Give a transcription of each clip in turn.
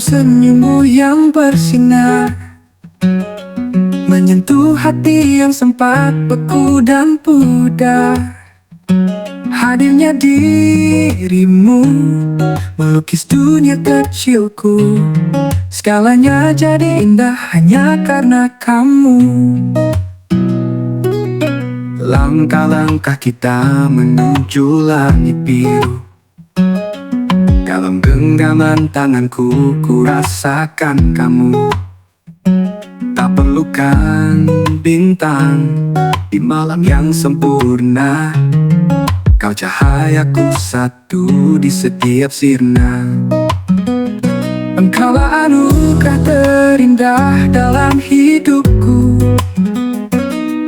senyummu yang bersinar menyentuh hati yang sempat beku dan pudar. Hadirnya dirimu melukis dunia kecilku, skalanya jadi indah hanya karena kamu. Langkah-langkah kita menuju langit biru, dalam genggaman tanganku ku rasakan kamu. Tak perlukan bintang di malam yang sempurna, kau cahayaku satu di setiap sirna. Engkaulah anugerah terindah dalam hidupku.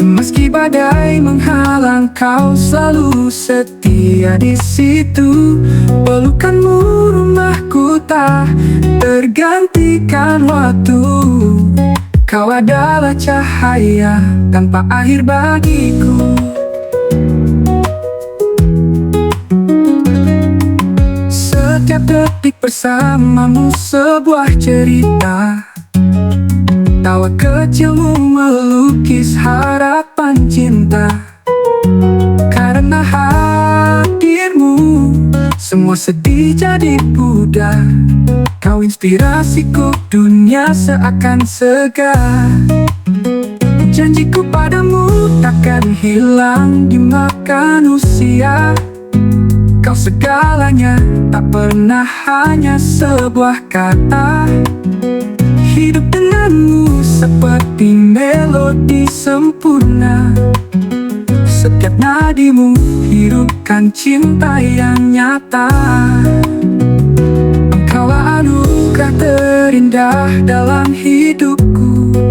Meski badai menghalang, kau selalu setia di situ. Pelukanmu rumahku tak tergantikan waktu. Kau adalah cahaya tanpa akhir bagiku. Setiap detik bersamamu sebuah cerita. Tawa kecilmu melukis harapan cinta. Karena hadirmu, semua sedih jadi pudar. Kau inspirasiku, dunia seakan segar. Janjiku padamu takkan hilang dimakan usia. Kau segalanya, tak pernah hanya sebuah kata. Hidup denganmu seperti melodi sempurna. Setiap nadimu hidupkan cinta yang nyata. Engkaulah anugerah terindah dalam hidupku.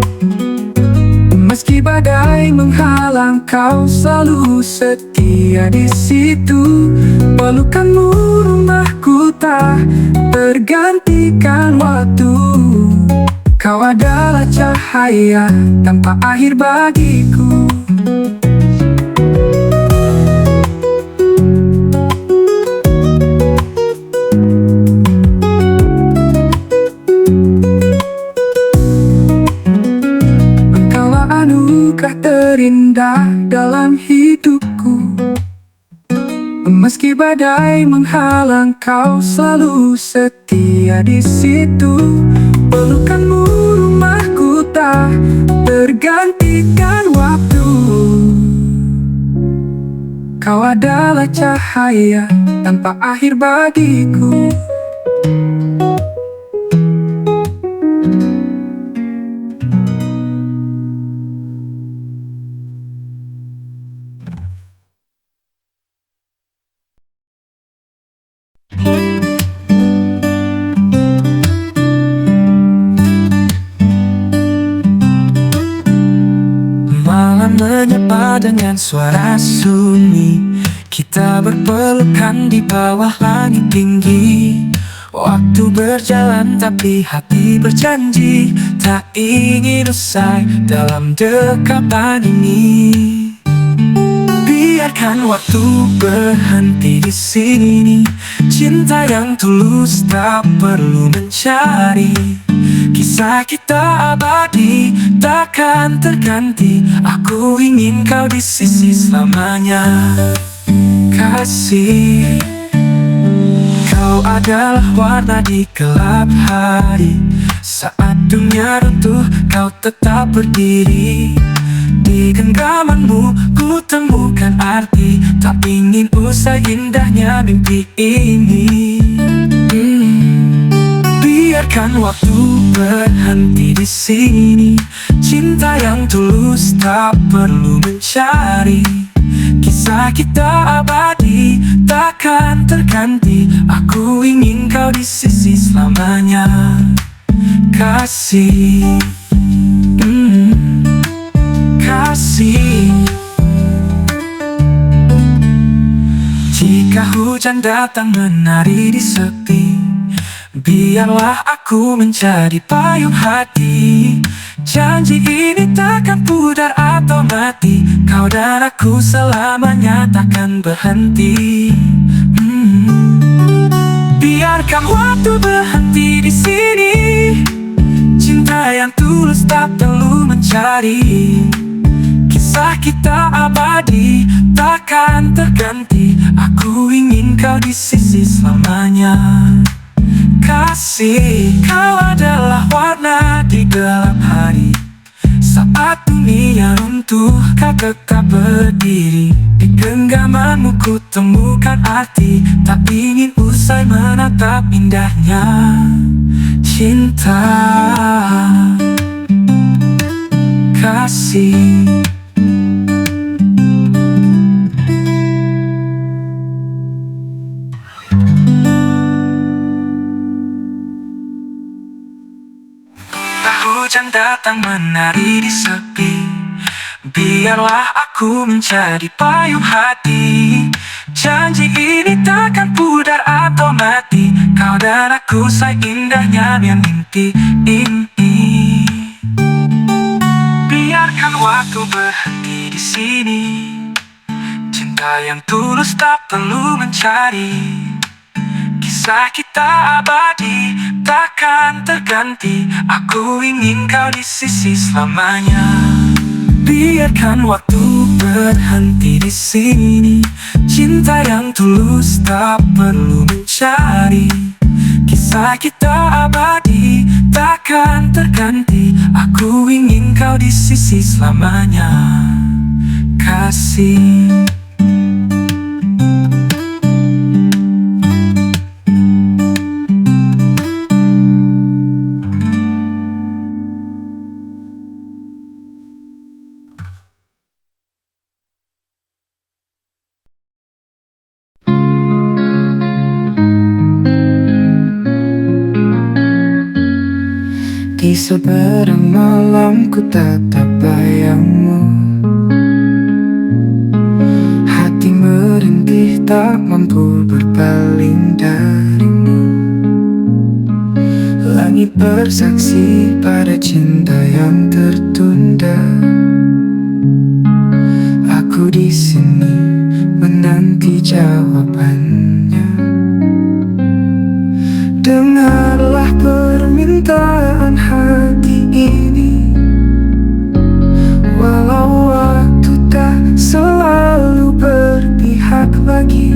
Meski badai menghalang, kau selalu setia di situ. Pelukanmu rumahku tak tergantikan waktu. Kau adalah cahaya tanpa akhir bagiku. Engkaulah anugerah terindah dalam hidupku. Meski badai menghalang, kau selalu setia di situ. Pelukanmu rumahku tak tergantikan waktu. Kau adalah cahaya tanpa akhir bagiku. Malam menyapa dengan suara sunyi. Kita berpelukan di bawah langit tinggi. Waktu berjalan tapi hati berjanji tak ingin usai dalam dekapan ini. Biarkan waktu berhenti di sini. Cinta yang tulus tak perlu mencari. Kisah kita abadi, takkan terganti. Aku ingin kau di sisi selamanya. Kasih, kau adalah warna di gelap hari. Saat dunia runtuh, kau tetap berdiri. Di genggamanmu, ku temukan arti. Tak ingin usai indahnya mimpi ini. Biarkan waktu berhenti di sini. Cinta yang tulus tak perlu mencari. Kisah kita abadi, takkan terganti. Aku ingin kau di sisi selamanya. Kasih, kasih. Jika hujan datang menari di sepi, biarlah aku menjadi payung hati. Janji ini takkan pudar atau mati. Kau dan aku selamanya takkan berhenti. Biarkan waktu berhenti di sini. Cinta yang tulus tak perlu mencari. Kisah kita abadi, takkan terganti. Aku ingin kau di sisi selamanya. Kasih, kau adalah warna di gelap hari. Saat dunia runtuh, kau tetap berdiri. Di genggamanmu ku temukan arti. Tak ingin usai menatap indahnya cinta. Kasih. Hujan datang menari di sepi. Biarlah aku menjadi payung hati. Janji ini takkan pudar atau mati. Kau dan aku seindahnya mimpi ini. Biarkan waktu berhenti di sini. Cinta yang tulus tak perlu mencari. Kisah kita abadi, takkan terganti. Aku ingin kau di sisi selamanya. Biarkan waktu berhenti di sini. Cinta yang tulus tak perlu mencari. Kisah kita abadi, takkan terganti. Aku ingin kau di sisi selamanya. Kasih. Di seberang malam ku tatap bayangmu. Hati merintih tak mampu berpaling darimu. Langit bersaksi pada cinta yang tertunda. Aku di sini menanti jawabannya. Dengarlah permintaan hati ini. Walau waktu tak selalu berpihak lagi,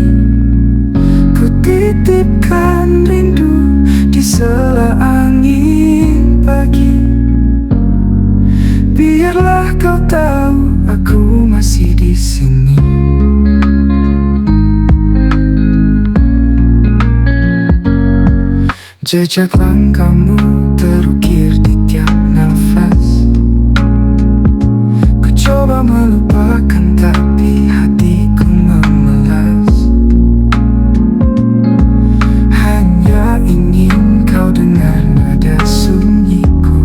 ku titipkan rindu di sela angin pagi. Biarlah kau tahu aku masih di sini. Jejak langkahmu terukir di tiap nafas. Ku coba melupakan tapi hatiku memelas. Hanya ingin kau dengar nada sunyiku,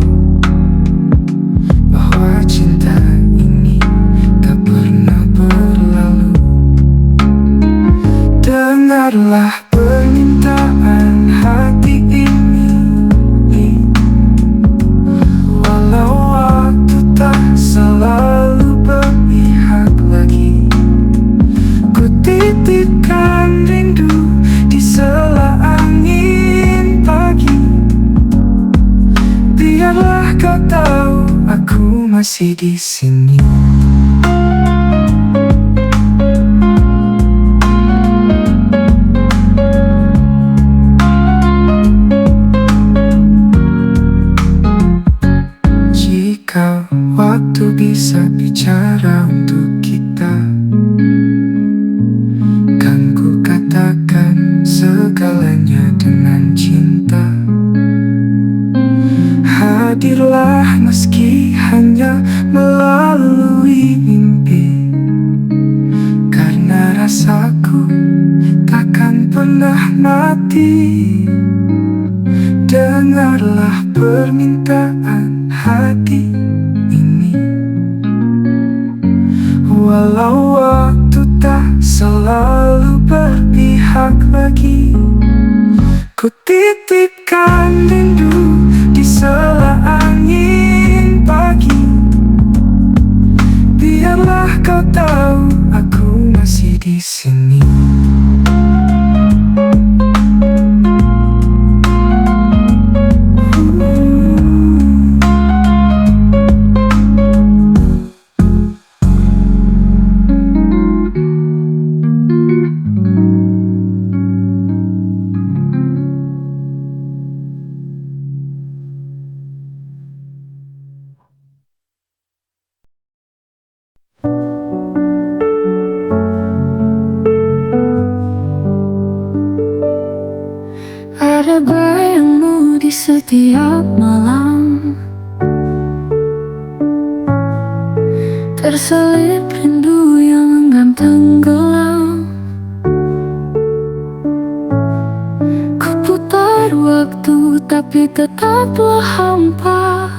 bahwa cinta ini tak pernah berlalu. Dengarlah permintaan hati ini. Walau waktu tak selalu berpihak lagi, ku titipkan rindu di sela angin pagi. Biarlah kau tahu aku masih di sini. Jika waktu bisa bicara untuk kita, kan ku katakan segalanya dengan cinta. Hadirlah meski hanya melalui mimpi, karena rasaku takkan pernah mati. Dengarlah permintaan hati ini. Walau waktu tak selalu berpihak lagi, ku titipkan rindu di sela angin pagi. Biarlah kau tahu aku masih di sini. Setiap malam terselip rindu yang enggan tenggelam. Ku putar waktu tapi tetaplah hampa.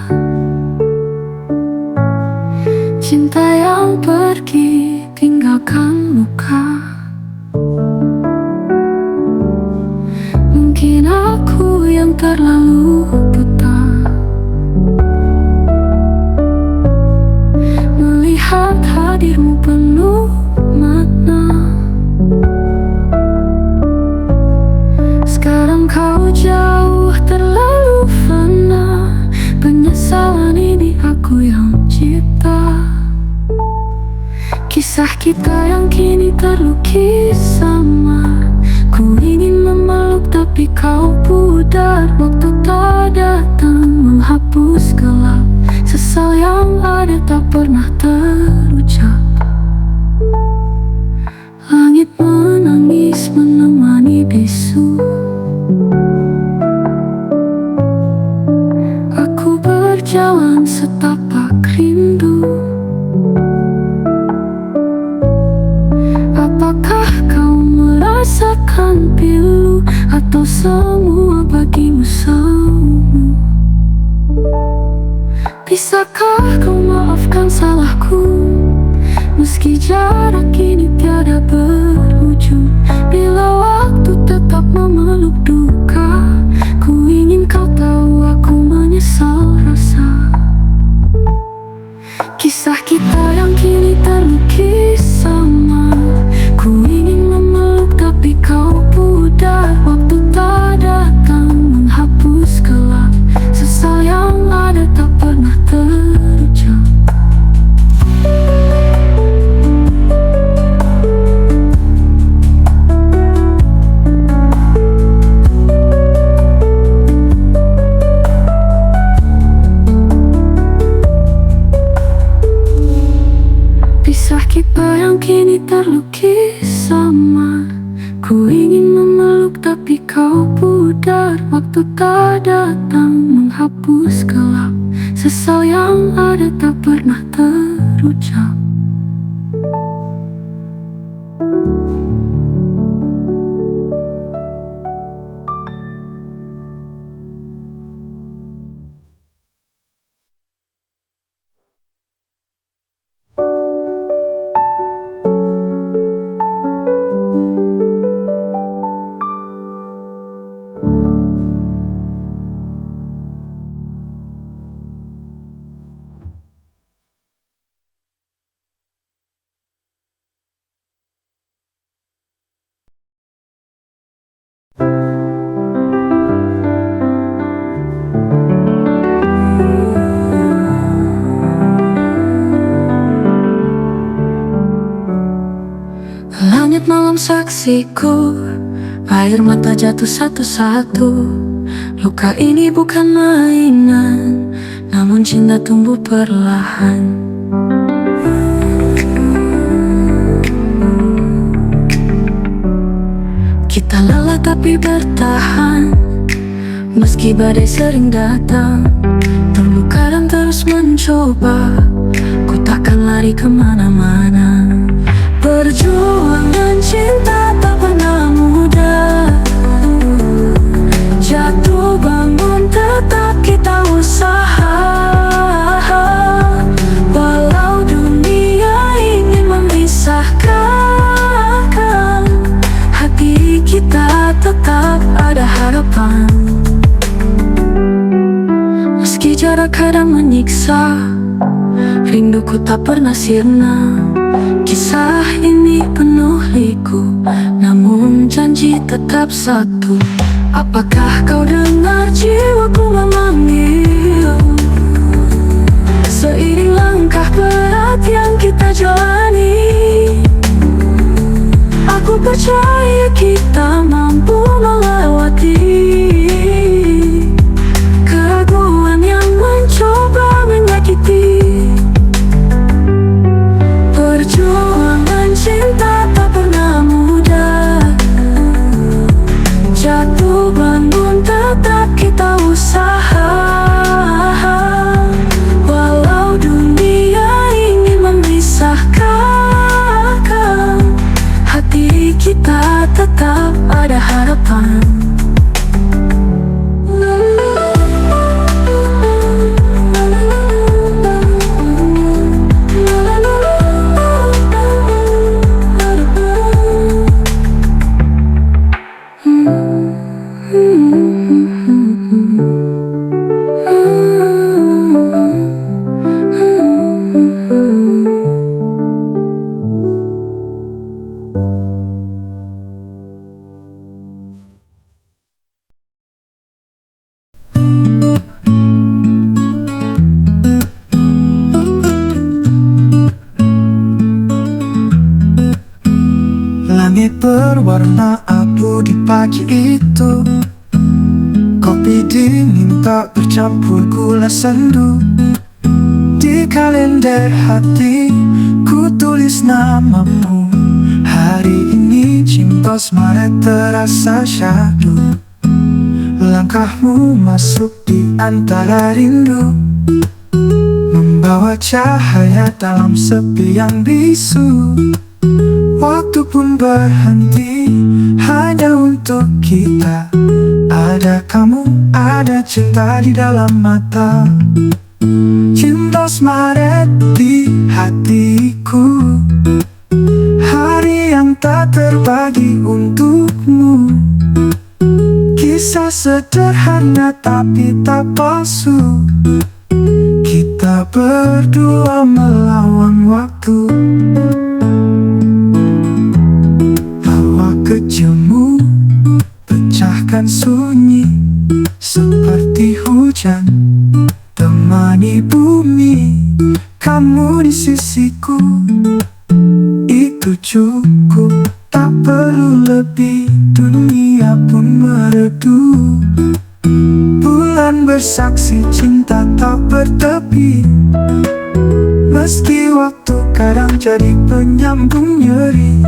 Cinta yang pergi tinggalkan luka. Mungkin aku yang terlalu buta melihat hadirmu penuh makna. Sekarang kau jauh terlalu fana. Penyesalan ini aku yang cipta. Kisah kita yang kini terlukis sama. Ku ingin memeluk tapi kau pudar. Waktu tak datang menghapus gelap. Sesal yang ada tak pernah terucap. Langit menangis menemani bisu. Aku berjalan setapak rindu. Apakah kau merasakan pilu atau semua bagimu semu? Bisakah kau maafkan salahku meski jarak kini tiada berujung? Bila waktu tetap memeluk duka, ku ingin kau tahu aku menyesal rasa. Kisah kita yang kini terlukis sama. Ku ingin memeluk tapi kau pudar. Waktu tak datang menghapus gelap. Sesal yang ada tak pernah terucap. Kisah kita yang kini terlukis sama. Ku ingin memeluk tapi kau pudar. Waktu tak datang menghapus gelap. Sesal yang ada tak pernah terucap. Langit malam saksiku, air mata jatuh satu-satu. Luka ini bukan mainan, namun cinta tumbuh perlahan. Kita lelah tapi bertahan, meski badai sering datang. Terluka dan terus mencoba, ku takkan lari kemana-mana. Perjuangan cinta tak pernah mudah. Jatuh bangun tetap kita usaha. Walau dunia ingin memisahkan, hati kita tetap ada harapan. Meski jarak kadang menyiksa, rinduku tak pernah sirna. Kisah ini penuh liku, namun janji tetap satu. Apakah kau dengar jiwaku memanggil? Seiring langkah berat yang kita jalani, aku percaya kita mampu melewati keraguan yang mencoba menyakiti. Perjuangan cinta tak pernah mudah. Jatuh bangun tetap kita usaha. Tuhan. Langit berwarna abu di pagi itu. Kopi dingin tak bercampur gula sendu. Di kalender hati ku tulis namamu. Hari ini Cintos Maret terasa syahdu. Langkahmu masuk di antara rindu, membawa cahaya dalam sepi yang bisu. Waktu pun berhenti hanya untuk kita. Ada kamu, ada cinta di dalam mata. Cintos Maret di hatiku. Hari yang tak terbagi untukmu. Kisah sederhana tapi tak palsu. Kita berdua melawan waktu. Kecilmu pecahkan sunyi seperti hujan, temani bumi. Kamu di sisiku, itu cukup. Tak perlu lebih, dunia pun meredu. Bulan bersaksi cinta tak bertepi. Meski waktu kadang jadi penyambung nyeri,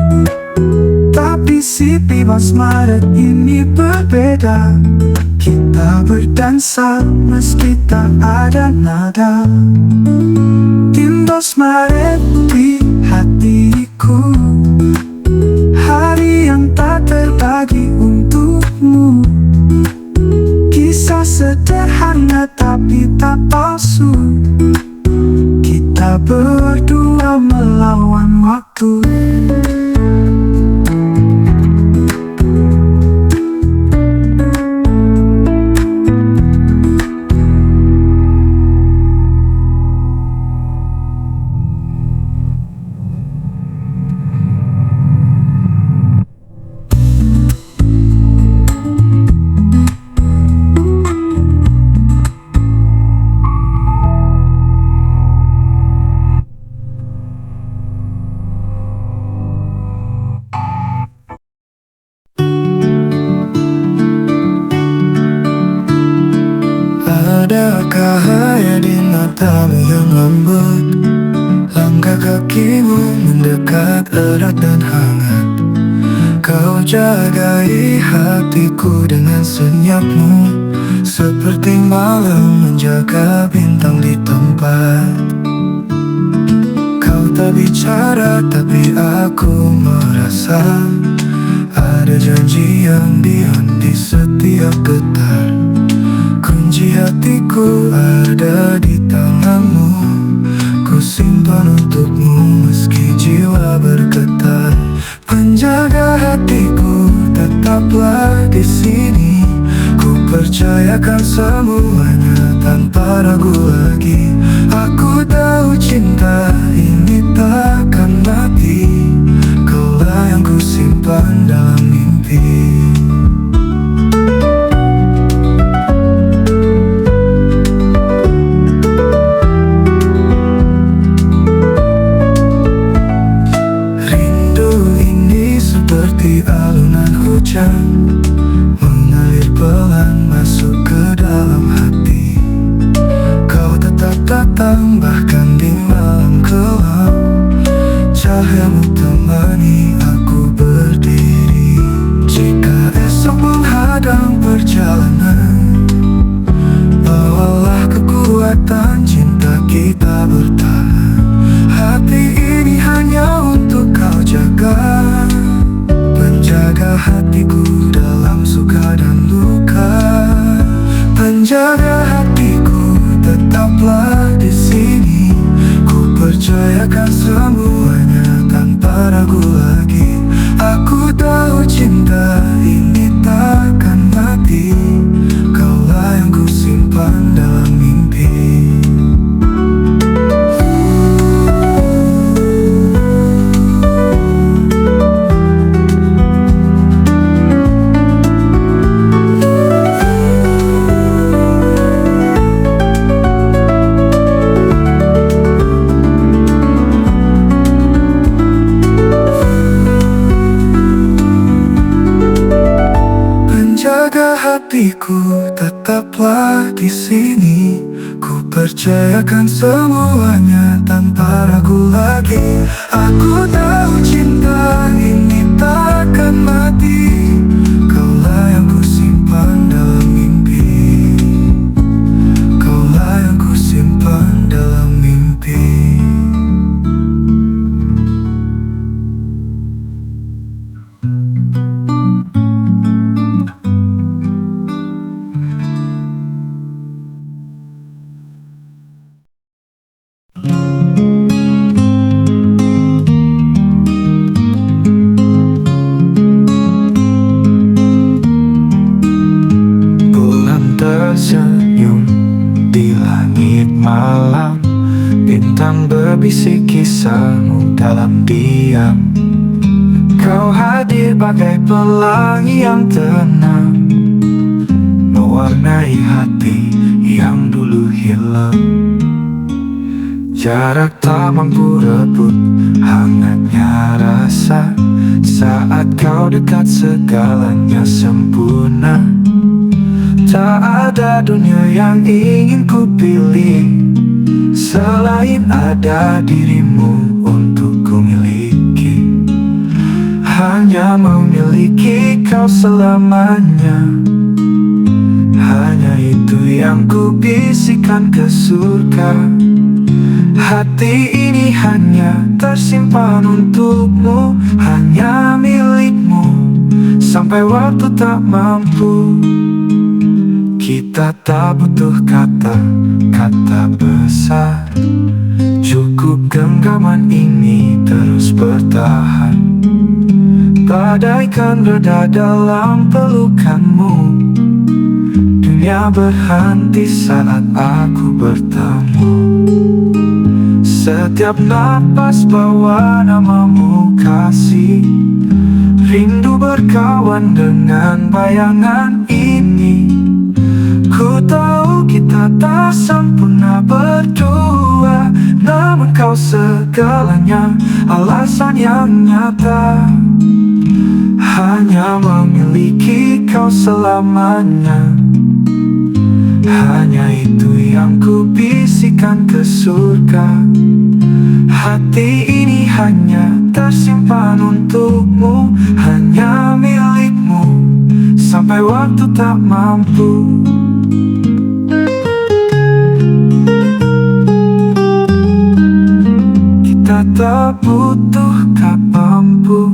tapi si Cintos Maret ini berbeda. Kita berdansa meski tak ada nada. Cintos Maret di hatiku. Hari yang tak terbagi untukmu. Kisah sederhana tapi tak palsu. Kita berdua melawan waktu. Ada cahaya di matamu yang lembut. Langkah kakimu mendekat erat dan hangat. Kau jagai hatiku dengan senyapmu, seperti malam menjaga bintang di tempat. Kau tak bicara tapi aku merasa ada janji yang diam di setiap getar. Kunci hatiku ada di tanganmu. Ku simpan untukmu meski jiwa bergetar. Penjaga hatiku tetaplah di sini. Ku percayakan semuanya tanpa ragu lagi. Aku tahu cinta ini takkan mati. Kaulah yang ku simpan dalam mimpi. Alunan hujan mengalir pelan masuk ke dalam hati. Kau tetap datang bahkan di malam kelam. Cahayamu temani aku berdiri. Jika esok menghadang perjalanan, bawalah kekuatan cinta kita bertahan. Hati ini hanya untuk kau jaga. Menjaga hatiku dalam hatiku, tetaplah di sini. Ku percayakan semuanya tanpa ragu lagi. Aku tahu cinta ini takkan mati. Kaulah yang ku simpan dalam mimpi. Kaulah yang ku simpan dalam mimpi. Tersenyum di langit malam, bintang berbisik kisahmu dalam diam. Kau hadir bagai pelangi yang tenang, mewarnai hati yang dulu hilang. Jarak tak mampu rebut hangatnya rasa. Saat kau dekat segalanya sempurna. Tak ada dunia yang ingin ku pilih selain ada dirimu untuk ku miliki. Hanya memiliki kau selamanya. Hanya itu yang ku bisikan ke surga. Hati ini hanya tersimpan untukmu, hanya milikmu sampai waktu tak mampu. Kita tak butuh kata-kata besar, cukup genggaman ini terus bertahan. Bagaikan reda dalam pelukanmu, dunia berhenti saat aku bertemu. Setiap napas bawa namamu kasih, rindu berkawan dengan bayangan ini. Ku tahu kita tak sempurna berdua, namun kau segalanya, alasan yang nyata. Hanya memiliki kau selamanya. Hanya itu yang ku bisikan ke surga. Hati ini hanya tersimpan untukmu, hanya milikmu sampai waktu tak mampu. Kita tak butuh kapampu.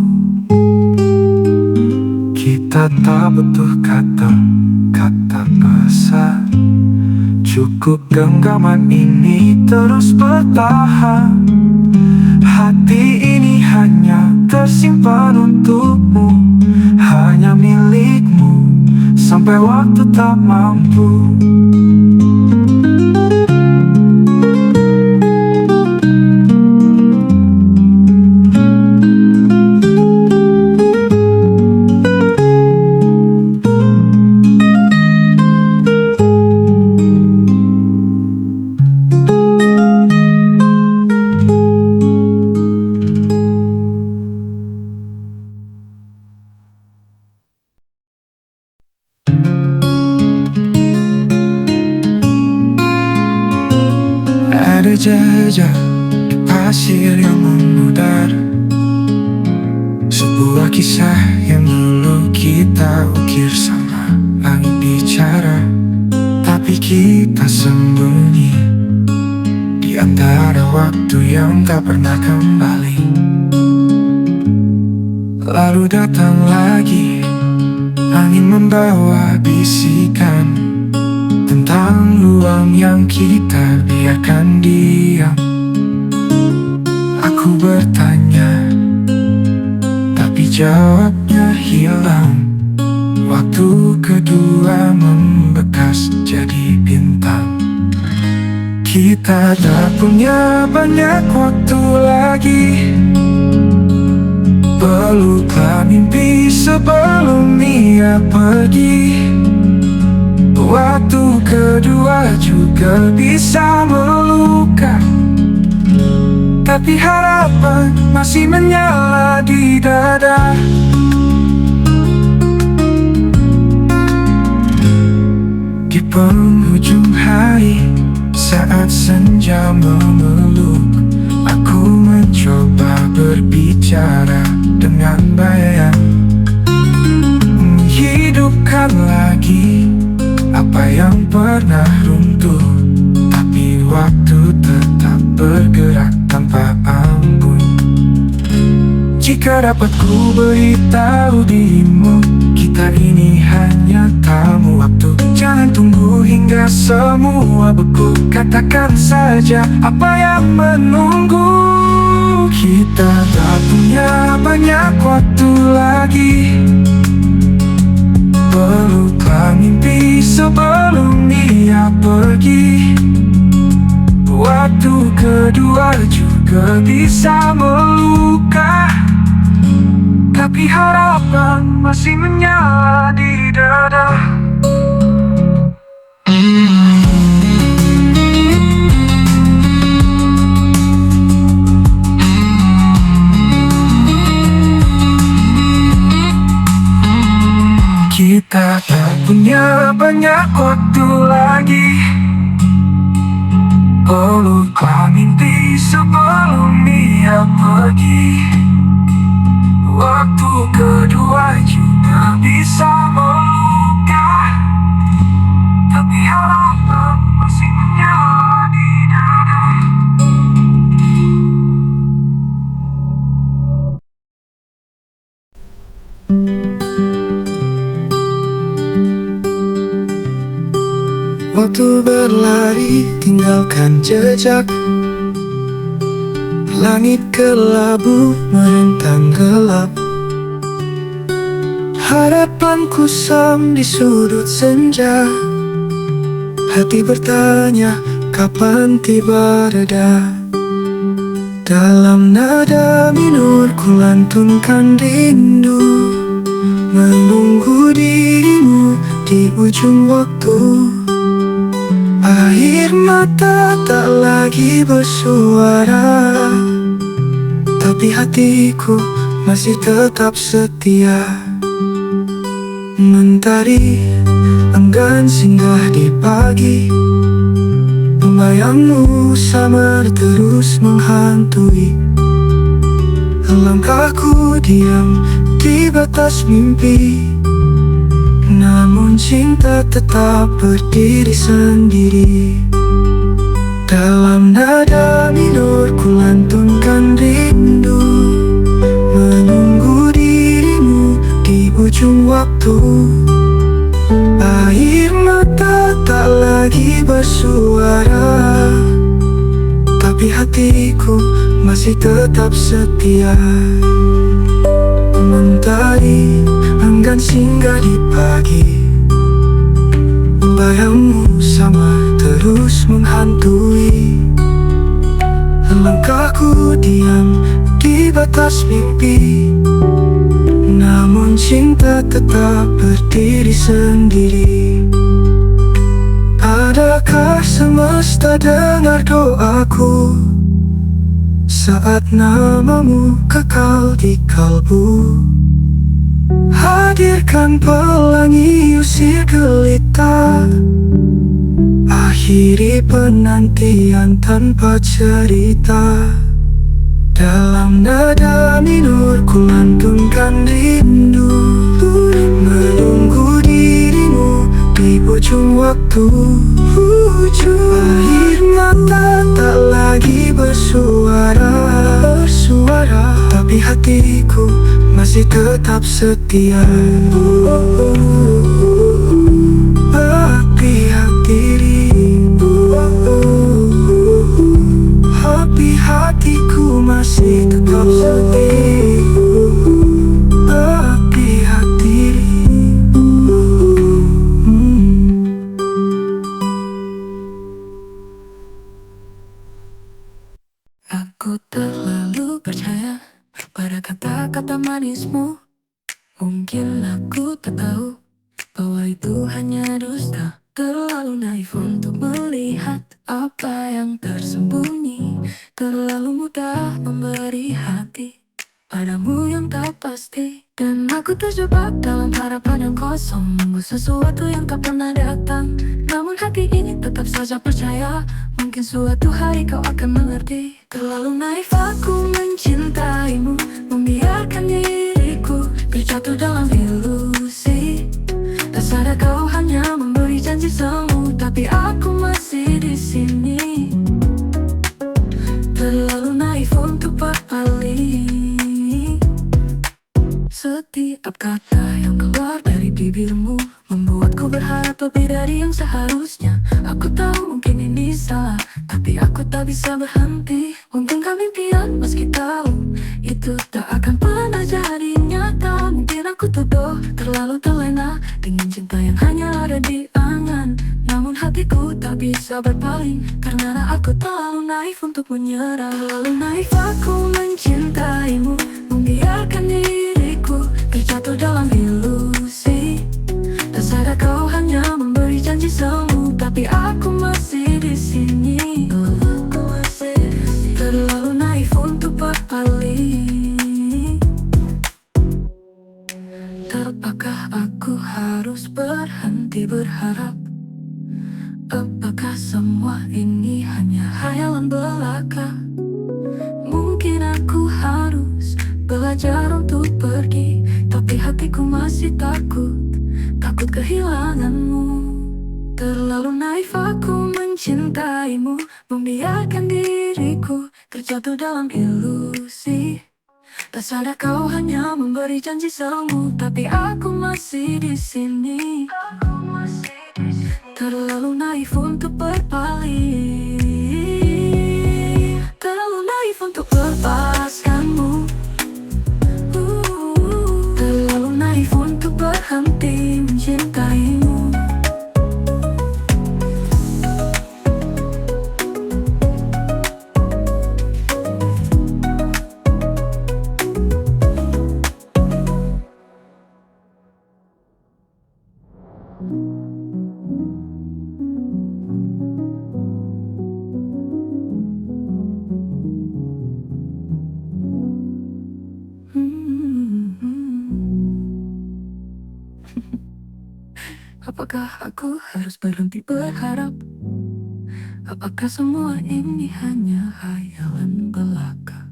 Kita tak butuh kata-kata besar, cukup genggaman ini terus bertahan. Hati ini hanya tersimpan untukmu, hanya milikmu sampai waktu tak mampu. Ada jejak di pasir yang memudar, sebuah kisah yang dulu kita ukir sama langit bicara. Tapi kita sembunyi di antara waktu yang tak pernah kembali. Lalu datang lagi angin membawa bisikan tentang ruang yang kita biarkan diam. Aku bertanya, tapi jawabnya hilang. Waktu kedua membekas jadi bintang. Kita tak punya banyak waktu lagi. Peluklah mimpi sebelum ia pergi. Waktu kedua juga bisa meluka, tapi harapan masih menyala di dada. senja memeluk. Aku mencoba berbicara dengan baik, menghidupkan lagi apa yang pernah runtuh. Tapi waktu tetap bergerak tanpa ampun. Jika dapat ku beritahu dirimu, kita ini hanya tamu waktu. Jangan tunggu hingga semua beku. Katakan saja apa yang menunggu. Kita tak punya banyak waktu lagi. Peluklah mimpi sebelum dia pergi. Waktu kedua juga bisa meluka, tapi harapan masih menyala di dada. Kita tak punya banyak waktu lagi. Peluklah mimpi sebelum dia pergi. Waktu kedua juga bisa meluka, tapi harapan masih menyala di dada. Waktu berlari tinggalkan jejak. Langit kelabu merentang gelap. Harapan kusam di sudut senja. Hati bertanya kapan tiba reda. Dalam nada minor ku lantunkan rindu, menunggu dirimu di ujung waktu. Air mata tak lagi bersuara, tapi hatiku masih tetap setia. Mentari enggan singgah di pagi. Bayangmu samar terus menghantui. Langkahku diam di batas mimpi, namun cinta tetap berdiri sendiri. Dalam nada minor ku lantunkan rindu, menunggu dirimu di ujung waktu. Air mata tak lagi bersuara, tapi hatiku masih tetap setia. Mentari enggan singgah di pagi. Bayangmu sama terus menghantui. Langkahku diam di batas mimpi, namun cinta tetap berdiri sendiri. Adakah semesta dengar doaku saat namamu kekal di kalbu? Hadirkan pelangi usir gelita, akhiri penantian tanpa cerita. Dalam nada minor ku lantunkan rindu, menunggu dirimu di ujung waktu. Air mata tak lagi bersuara, tapi hatiku masih tetap setia. Hatiku masih tetap setia. Aku terlalu percaya pada kata-kata manismu. Mungkin aku tak tahu bahwa itu hanya dusta. Terlalu naif untuk melihat apa yang tersembunyi. Terlalu mudah memberi hati padamu yang tak pasti. Dan aku terjebak dalam harapan yang kosong, menunggu sesuatu yang tak pernah datang. Namun hati ini tetap saja percaya, mungkin suatu hari kau akan mengerti. Terlalu naif aku mencintaimu, membiarkan diriku terjatuh dalam ilusi. Tak sadar kau hanya memberi janji semu, tapi aku masih di sini. Terlalu naif untuk berpaling. Setiap kata yang keluar dari bibirmu membuatku berharap lebih dari yang seharusnya. Aku tahu mungkin ini salah, tapi aku tak bisa berhenti. Mungkinkah mimpian meski tahu itu tak akan pernah jadi nyata. Mungkin aku tuduh terlalu terlena dengan cinta yang hanya ada di angan. Namun hatiku tak bisa berpaling, karena aku terlalu naif untuk menyerah. Terlalu naif aku mencintaimu, membiarkan diriku terjatuh dalam ilusi. Tak sadar kau hanya memberi janji semu, tapi aku masih di sini. Terlalu naif untuk berpaling. Apakah aku harus berhenti berharap? Apakah semua ini hanya hayalan belaka? Mungkin aku harus belajar untuk pergi, tapi hatiku masih takut, takut kehilanganmu. Terlalu naif aku mencintaimu, membiarkan diriku terjatuh dalam ilusi. Tak sadar kau hanya memberi janji semu, tapi aku masih di sini. Terlalu naif untuk berpaling. Terlalu naif untuk melepaskanmu. Terlalu naif untuk berhenti mencintaimu. Apakah aku harus berhenti berharap? Apakah semua ini hanya hayalan belaka?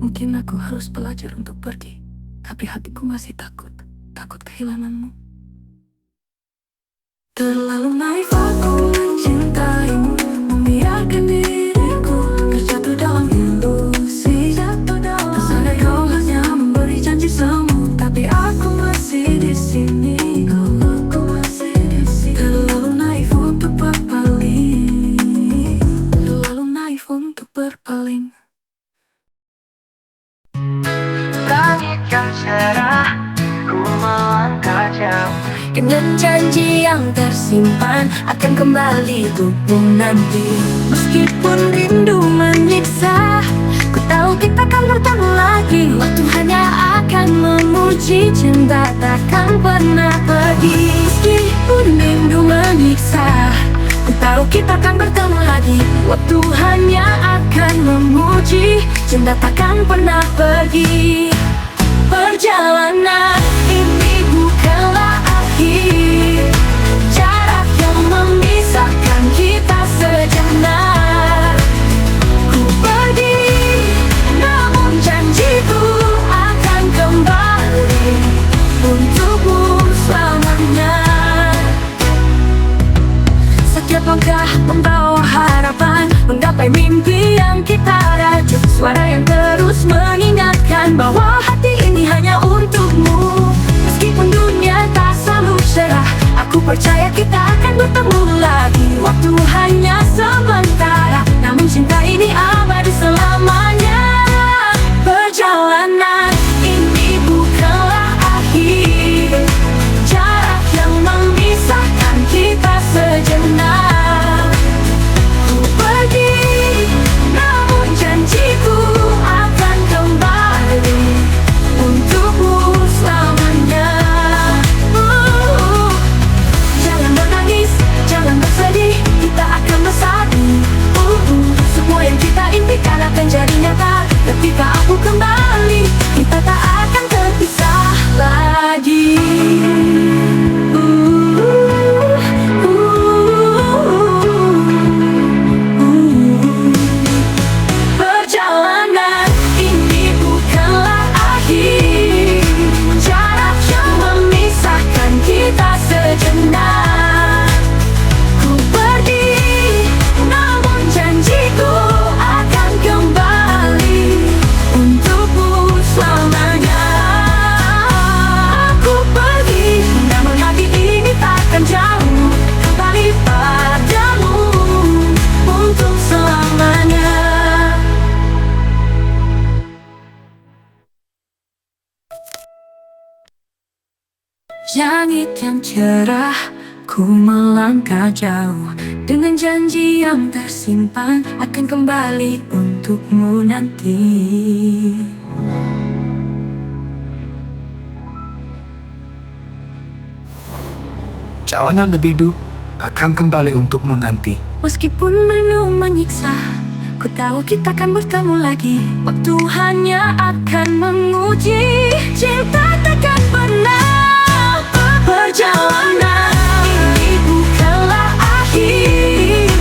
Mungkin aku harus belajar untuk pergi, tapi hatiku masih takut, takut kehilanganmu. Terlalu naif aku mencintaimu, membiarkan diriku terjatuh dalam ilusi. Tak sadar kau hanya memberi janji semu, tapi aku masih di sini. Terlalu naif untuk berpaling. Terlalu naif untuk berpaling. Langitkan cerah, ku melangkah jauh Dengan janji yang tersimpan akan kembali untukmu nanti. Meskipun rindu menyiksa, ku tahu kita akan bertemu lagi. Waktu hanya akan memuji, cinta takkan pernah pergi. Meskipun rindu menyiksa, ku tahu kita akan bertemu lagi. Waktu hanya akan memuji, cinta takkan pernah pergi. Perjalanan ini bukanlah akhir, jarak yang memisahkan kita sejenak. Ku pergi, namun janjiku akan kembali untukmu selamanya. Setiap langkah membawa harapan, menggapai mimpi yang kita raju. Suara yang terus mengingatkan bahwa hati ini hanya untukmu. Meskipun dunia tak selalu cerah, aku percaya kita akan bertemu lagi. Waktu hanya sementara, namun cinta ini abadi selamanya. Perjalanan ini bukanlah akhir, jarak yang memisahkan kita sejenak. Ku pergi, namun janjiku akan kembali untukmu selamanya. Jangan menangis, jangan bersedih, kita akan bersatu. Langit yang cerah, ku melangkah jauh dengan janji yang tersimpan akan kembali untukmu nanti. Jangan lebih dulu, akan kembali untukmu nanti. Meskipun penuh menyiksa, ku tahu kita akan bertemu lagi. Waktu hanya akan menguji, cinta takkan pernah perjalanan ini bukanlah akhir.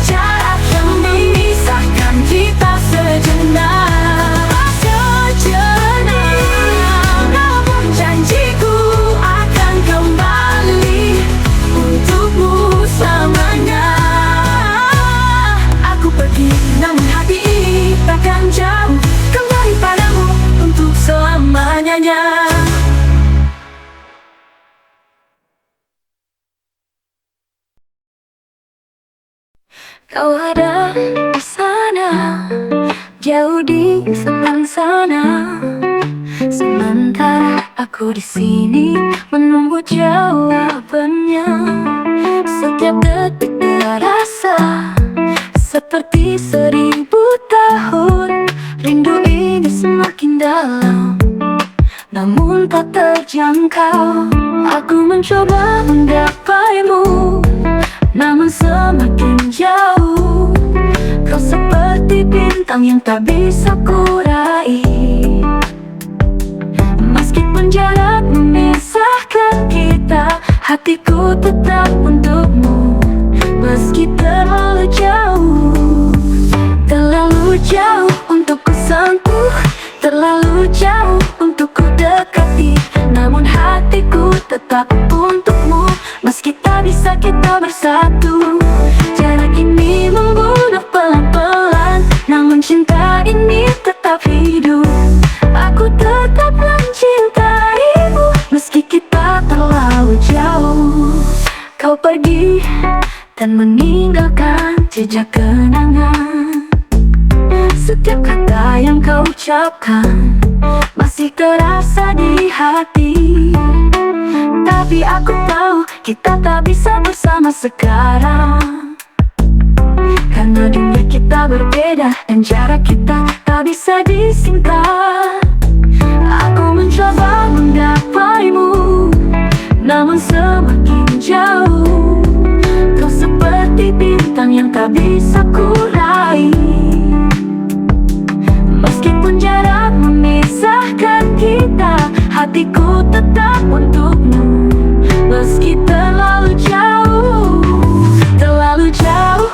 Jarak yang memisahkan kita sejenak, namun janjiku akan kembali untukmu selamanya. Aku pergi, namun hati ini takkan jauh kembali padamu untuk selamanya. Kau ada di sana, jauh di seberang sana, sementara aku di sini menunggu jawabannya. Setiap detik terasa seperti 1000 tahun. Rindu ini semakin dalam, namun tak terjangkau. Aku mencoba menggapaimu, namun semakin jauh. Kau seperti bintang yang tak bisa kurai. Meskipun jarak memisahkan kita, hatiku tetap untukmu. Meski terlalu jauh untuk ku sentuh, terlalu jauh untuk ku dekati, namun hatiku tetap untukmu. Meski tak bisa kita bersatu, jarak ini membunuh pelan-pelan, namun cinta ini tetap hidup. Aku tetap mencintaimu, meski kita terlalu jauh. Kau pergi dan meninggalkan jejak kenangan. Setiap kata yang kau ucapkan masih terasa di hati. Tapi aku tahu kita tak bisa bersama sekarang, karena dunia kita berbeda dan jarak kita tak bisa disingkat. Aku mencoba menggapaimu, namun semakin jauh. Kau seperti bintang yang tak bisa kurai. Meskipun jarak memisahkan kita, hatiku tetap untukmu. Meski terlalu jauh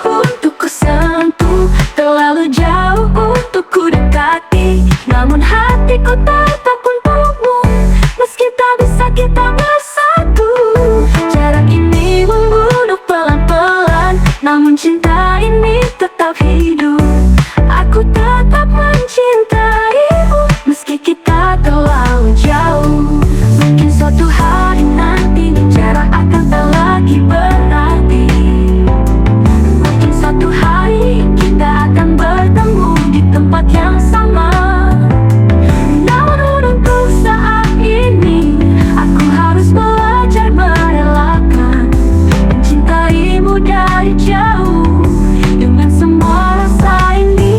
untuk ku sentuh, terlalu jauh untuk ku dekati, namun hatiku tetap untukmu. Meski tak bisa kita bersatu, jarak ini membunuh pelan-pelan, namun cinta ini tetap hidup. Aku tetap mencintaimu, meski kita terlalu jauh. Mungkin suatu hari nanti jarak akan tak lagi berarti. Mungkin suatu hari kita akan bertemu di tempat yang sama. Namun untuk saat ini, aku harus belajar merelakan mencintaimu dari jauh. Dengan semua rasa ini,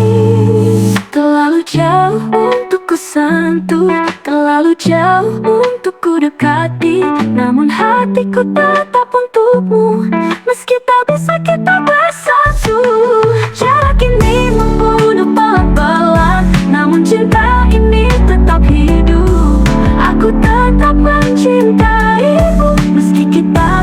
terlalu jauh untuk ku sentuh, terlalu jauh untuk ku dekati, namun hatiku tetap untukmu. Meski tak bisa kita bersatu, jarak ini membunuh pelan-pelan, namun cinta ini tetap hidup. Aku tetap mencintaimu, meski kita